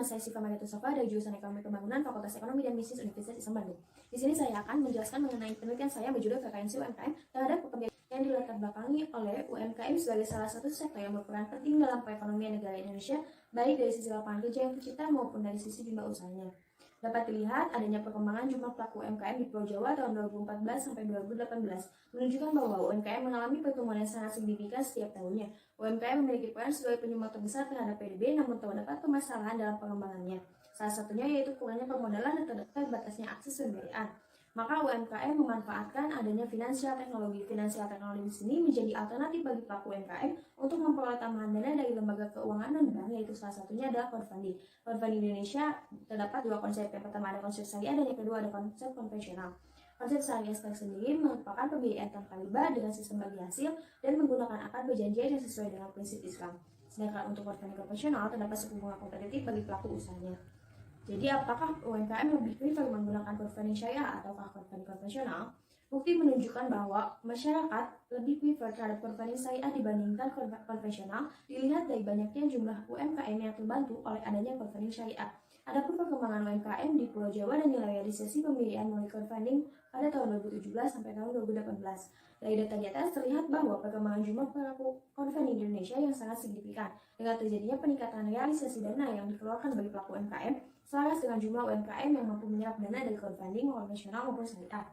nama saya Siva Mariatu Sofa dari jurusan Ekonomi Pembangunan Fakultas Ekonomi dan Bisnis Universitas Islam Bandung. Di sini saya akan menjelaskan mengenai penelitian saya berjudul frekuensi UMKM terhadap pekerjaan yang dilatar belakangi oleh UMKM sebagai salah satu sektor yang berperan penting dalam perekonomian negara Indonesia, baik dari sisi lapangan kerja yang tercipta maupun dari sisi jumlah usahanya. Dapat dilihat adanya perkembangan jumlah pelaku UMKM di Pulau Jawa tahun 2014 sampai 2018 menunjukkan bahwa UMKM mengalami pertumbuhan yang sangat signifikan setiap tahunnya. UMKM memiliki peran sebagai penyumbang terbesar terhadap PDB, namun terdapat permasalahan dalam pengembangannya. Salah satunya yaitu kurangnya permodalan dan terbatasnya akses pembiayaan. Maka UMKM memanfaatkan adanya finansial teknologi. Finansial teknologi di sini menjadi alternatif bagi pelaku UMKM untuk memperoleh tambahan dana dari lembaga keuangan non-bank, yaitu salah satunya adalah crowdfunding. Crowdfunding di Indonesia terdapat dua konsep. Yang pertama ada konsep syariah dan yang kedua ada konsep konvensional. Konsep syariah sendiri merupakan pembiayaan tanpa riba dengan sistem bagi hasil dan menggunakan akad perjanjian yang sesuai dengan prinsip Islam. Sedangkan untuk crowdfunding konvensional terdapat suku bunga kompetitif bagi pelaku usahanya. Jadi apakah UMKM lebih prefer menggunakan crowdfunding syariah ataukah crowdfunding konvensional? Bukti menunjukkan bahwa masyarakat lebih prefer terhadap crowdfunding syariah dibandingkan konvensional dilihat dari banyaknya jumlah UMKM yang terbantu oleh adanya crowdfunding syariah. Adapun perkembangan UMKM di Pulau Jawa dan nilai realisasi pembiayaan melalui crowdfunding pada tahun 2017 sampai tahun 2018. Dari data di atas terlihat bahwa perkembangan jumlah pelaku crowdfunding di Indonesia yang sangat signifikan dengan terjadinya peningkatan realisasi dana yang dikeluarkan bagi pelaku UMKM selaras dengan jumlah UMKM yang mampu menyerap dana dari crowdfunding konvensional maupun syariah.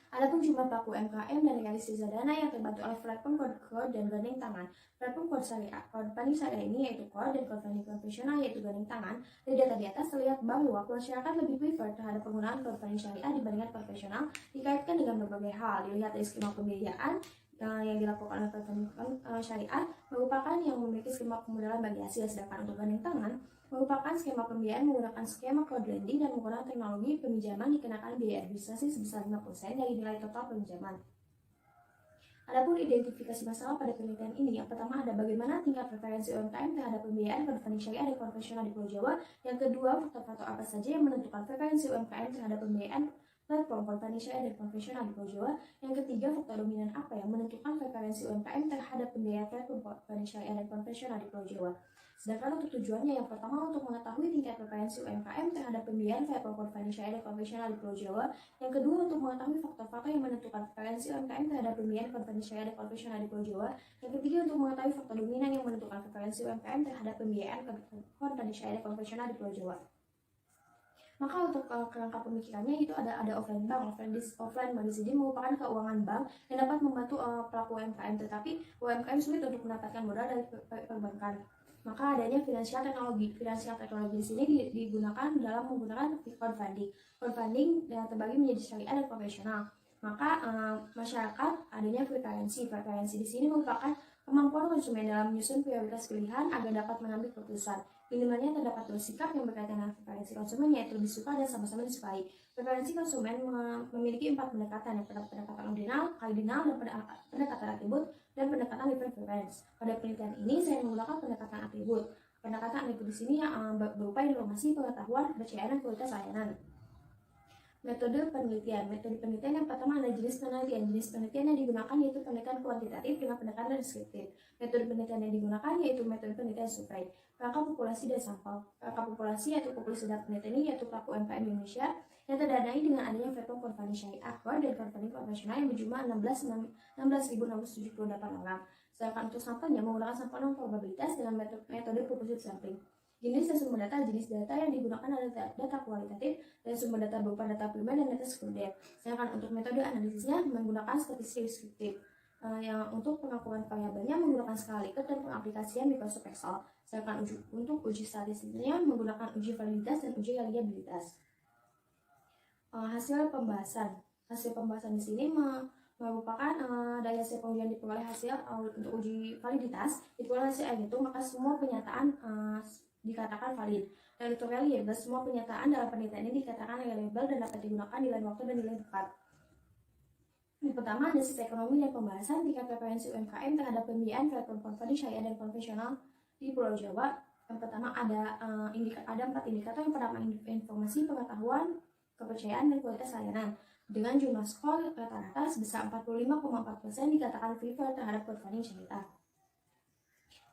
Adapun jumlah pelaku UMKM dan realisasi dana yang terbantu oleh platform crowd dan gandeng tangan. Platform crowdfunding syariah ini yaitu crowd dan crowdfunding konvensional yaitu gandeng tangan. Dari data di atas terlihat bahwa masyarakat lebih prefer terhadap penggunaan crowdfunding syariah dibandingkan konvensional dikaitkan dengan berbagai hal. Dilihat dari skema pembiayaan yang dilakukan oleh crowdfunding syariah merupakan yang memiliki skema pemodalan bagi hasil, sedangkan untuk gandeng tangan merupakan skema pembiayaan menggunakan skema crowdlending dan menggunakan teknologi peminjaman dikenakan biaya administrasi sebesar 5% dari nilai total peminjaman. Adapun identifikasi masalah pada penelitian ini, yang pertama ada bagaimana tingkat preferensi UMKM terhadap pembiayaan crowdfunding syariah dan konvensional di Pulau Jawa. Yang kedua, faktor-faktor apa saja yang menentukan preferensi UMKM terhadap pembiayaan platform crowdfunding syariah dan konvensional di Pulau Jawa. Yang ketiga, faktor dominan apa yang menentukan preferensi UMKM terhadap pembiayaan platform crowdfunding syariah dan konvensional di Pulau Jawa. Sedangkan untuk tujuannya, yang pertama untuk mengetahui tingkat preferensi UMKM terhadap pembiayaan platform crowdfunding syariah dan konvensional di Pulau Jawa. Yang kedua untuk mengetahui faktor-faktor yang menentukan preferensi UMKM terhadap pembiayaan crowdfunding syariah dan konvensional di Pulau Jawa. Yang ketiga untuk mengetahui faktor dominan yang menentukan preferensi UMKM terhadap pembiayaan crowdfunding syariah dan konvensional di Pulau Jawa. Maka untuk kerangka pemikirannya itu ada offline bank. Offline bank di sini merupakan keuangan bank yang dapat membantu pelaku UMKM, tetapi UMKM sulit untuk mendapatkan modal dari perbankan. Maka adanya finansial teknologi. Finansial teknologi di sini digunakan dalam menggunakan crowdfunding. Crowdfunding terbagi menjadi syariah dan konvensional. Maka masyarakat adanya preferensi. Preferensi di sini merupakan kemampuan konsumen dalam menyusun prioritas pilihan agar dapat mengambil keputusan. Minimalnya terdapat dua sikap yang berkaitan dengan preferensi konsumen, yaitu lebih suka dan sama-sama disukai. Preferensi konsumen memiliki 4 pendekatan, yang pendekatan ordinal, kardinal, dan pendekatan atribut, dan pendekatan different preference. Pada penelitian ini saya menggunakan pendekatan atribut. Pendekatan atribut di sini berupa informasi, pengetahuan, kepercayaan, dan kualitas layanan. Metode penelitian. Metode penelitian yang pertama ada jenis penelitian. Jenis penelitian yang digunakan yaitu penelitian kuantitatif dengan pendekatan deskriptif. Metode penelitian yang digunakan yaitu metode penelitian survei. Rangka populasi dan sampel. Rangka populasi yaitu populasi dalam penelitian ini yaitu pelaku UMKM Indonesia yang terdanai dengan adanya platform crowdfunding syariah dan crowdfunding konvensional yang berjumlah 16.678 orang. Sedangkan untuk sampelnya menggunakan sampel non probabilitas dengan metode composite sampling. Jenis dan sumber data. Jenis data yang digunakan adalah data kualitatif dan sumber data berupa data primer dan data sekunder. Sedangkan untuk metode analisisnya menggunakan statistik deskriptif. Yang untuk pengakuan variabelnya menggunakan skala Likert dan pengaplikasian Microsoft Excel. Sedangkan untuk uji statistiknya menggunakan uji validitas dan uji reliabilitas. Hasil pembahasan. Hasil pembahasan di sini merupakan dari hasil pengujian diperoleh hasil untuk uji validitas diperoleh hasil itu, maka semua pernyataan dikatakan valid. Dan untuk reliable, semua pernyataan dalam penelitian ini dikatakan reliable dan dapat digunakan di lain waktu dan di lain tempat. Yang pertama ada sisi ekonomi dan pembahasan tingkat preferensi UMKM terhadap pembiayaan platform crowdfunding syariah dan konvensional di Pulau Jawa. Yang pertama ada 4 indikator. Yang pertama informasi, pengetahuan, kepercayaan, dan kualitas layanan. Dengan jumlah skor rata-rata sebesar 45,4% dikatakan prefer terhadap crowdfunding syariah.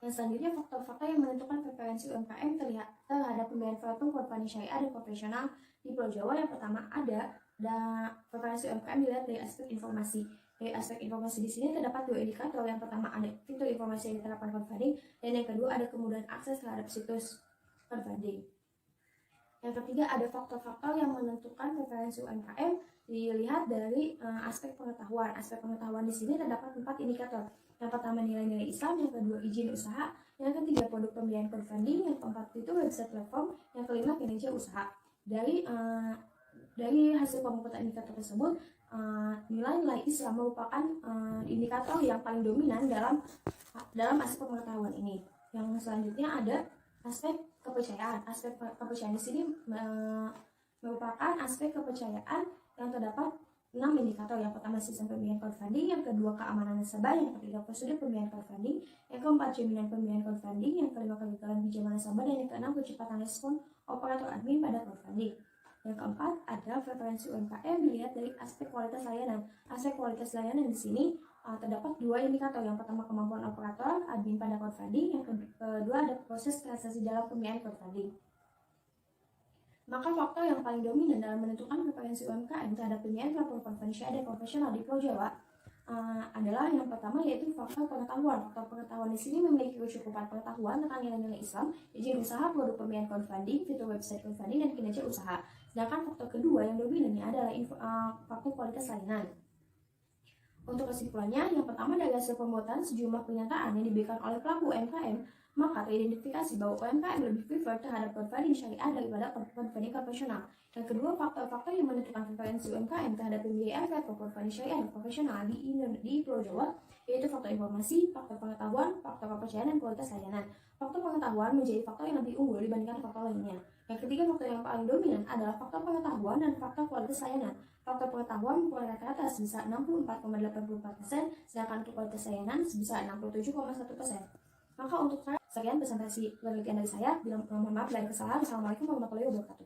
Yang selanjutnya, faktor-faktor yang menentukan preferensi UMKM terhadap pembiayaan platform korporasi syariah dan konvensional di Pulau Jawa. Yang pertama ada preferensi UMKM dilihat dari aspek informasi. Dari aspek informasi di sini terdapat dua indikator. Yang pertama ada fitur informasi yang diterapkan crowdfunding, dan yang kedua ada kemudahan akses terhadap situs crowdfunding. Yang ketiga ada faktor-faktor yang menentukan preferensi UMKM dilihat dari aspek pengetahuan. Aspek pengetahuan di sini terdapat 4 indikator. Yang pertama nilai-nilai Islam, yang kedua izin usaha, yang ketiga produk pembiayaan crowdfunding, yang keempat itu website platform, yang kelima kinerja usaha. Dari hasil pemuputan indikator tersebut, nilai-nilai Islam merupakan indikator yang paling dominan dalam aspek pengetahuan ini. Yang selanjutnya ada aspek kepercayaan. Aspek kepercayaan di sini merupakan aspek kepercayaan yang terdapat 6 indikator. Yang pertama sistem pembiayaan crowdfunding, yang kedua keamanan nasabah, yang ketiga prosedur pembiayaan crowdfunding, yang keempat jaminan pembiayaan crowdfunding, yang kelima kegagalan pinjaman nasabah, dan yang keenam kecepatan respon operator admin pada crowdfunding. Yang keempat ada preferensi UMKM dilihat dari aspek kualitas layanan. Aspek kualitas layanan di sini terdapat 2 indikator. Yang pertama kemampuan operator admin pada crowdfunding, yang kedua ada proses transaksi dalam pembiayaan crowdfunding. Maka faktor yang paling dominan dalam menentukan preferensi UMKM terhadap pembiayaan platform crowdfunding syariah dan konvensional di Pulau Jawa adalah yang pertama yaitu faktor pengetahuan. Faktor pengetahuan di sini memiliki kecukupan pengetahuan tentang nilai-nilai Islam, izin usaha, produk pembiayaan crowdfunding, fitur website crowdfunding, dan kinerja usaha. Sedangkan faktor kedua yang dominannya adalah faktor kualitas layanan. Untuk kesimpulannya, yang pertama dari hasil pembuatan sejumlah pernyataan yang diberikan oleh pelaku UMKM, maka teridentifikasi bahwa UMKM lebih prefer terhadap crowdfunding syariah daripada crowdfunding konvensional. Yang kedua, faktor-faktor yang menentukan preferensi UMKM terhadap pembiayaan platform crowdfunding syariah dan konvensional di Pulau Jawa yaitu faktor informasi, faktor pengetahuan, faktor kepercayaan, dan kualitas layanan. Faktor pengetahuan menjadi faktor yang lebih unggul dibandingkan faktor lainnya. Yang ketiga, faktor yang paling dominan adalah faktor pengetahuan dan faktor kualitas layanan. Faktor pengetahuan memperoleh rata-rata sebesar 64,84%, sedangkan untuk kualitas layanan sebesar 67,1%. Maka untuk sekian presentasi penelitian dari saya. Bila mohon maaf dari kesalahan. Assalamualaikum warahmatullahi wabarakatuh.